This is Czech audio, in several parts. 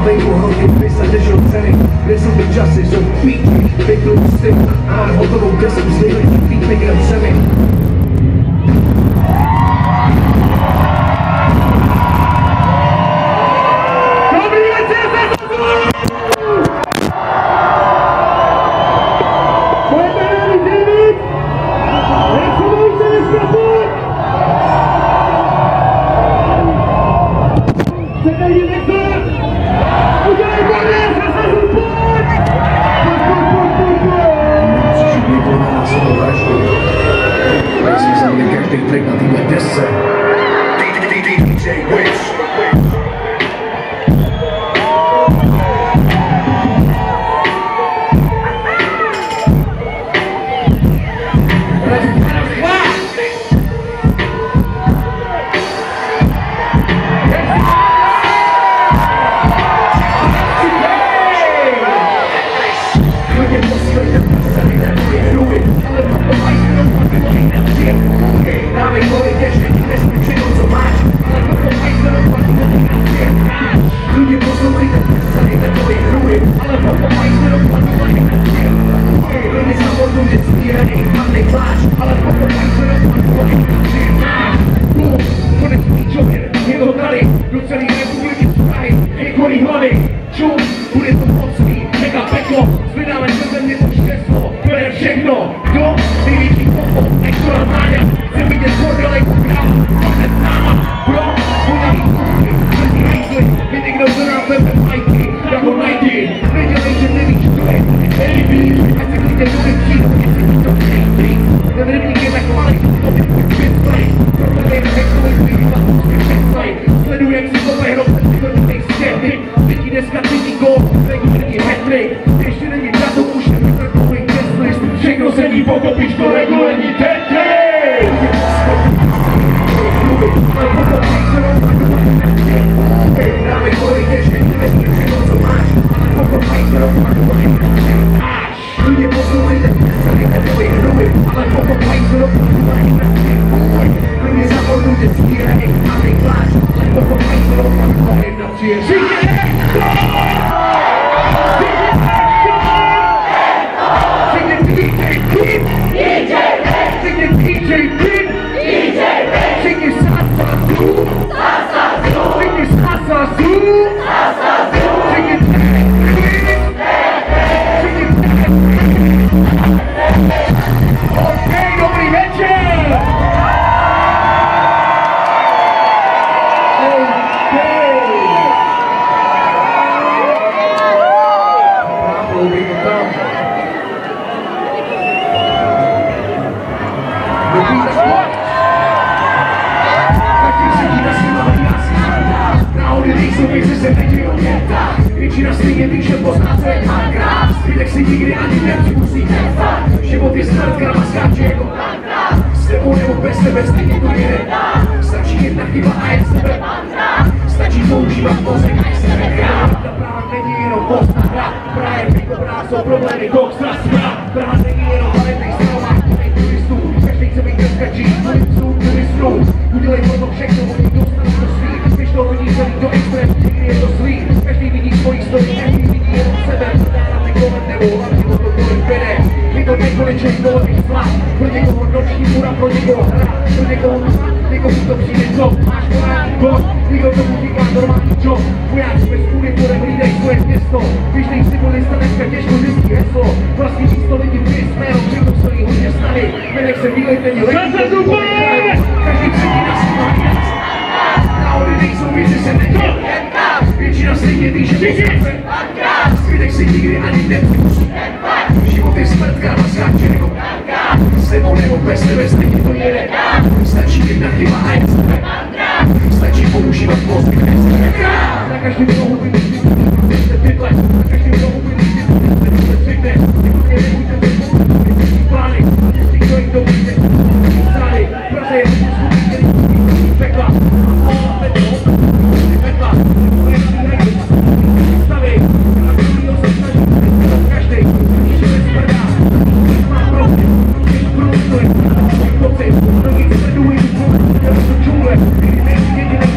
venku hodně vysadě ceny, kde jsou ty časy, jsou píky, vyklou styk, a mám hotovou desku s nejlepším beatmakerem zemi.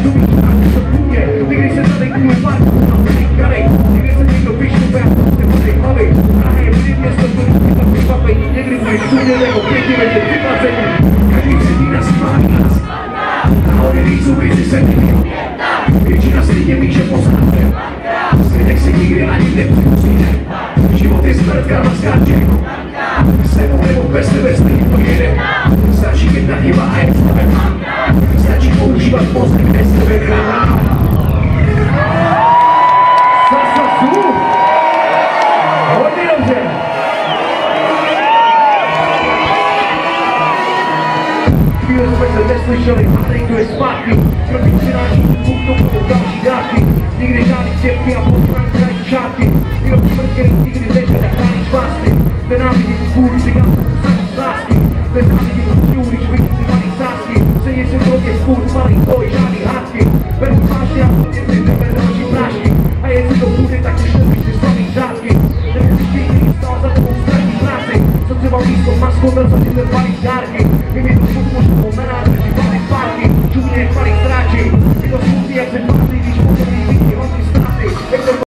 Thank you. Většina si lidí píše poznáte. Světek si nikdy ani nepřipustíme. Život je smrt, karma skáče. S tebou nebo bez tebe stejně to jede. Stačí jedna chyba a je tebe. Stačí používat mozek, bez tebe hrá. Sasasu! Hodně dobře! Chvíli jsme se neslyšeli a teď tu je zpátky. První přináší půlku pro další dávky. Nikdy žádný cěpky a postran krají šátky. Jenom smrtěný nikdy nečet a žádný špásty. Nenávidím kůl, říkám se sami z lásky. Nenávidím kůl, když vidím si malý sásky. Stejně se v době kůl malý boj.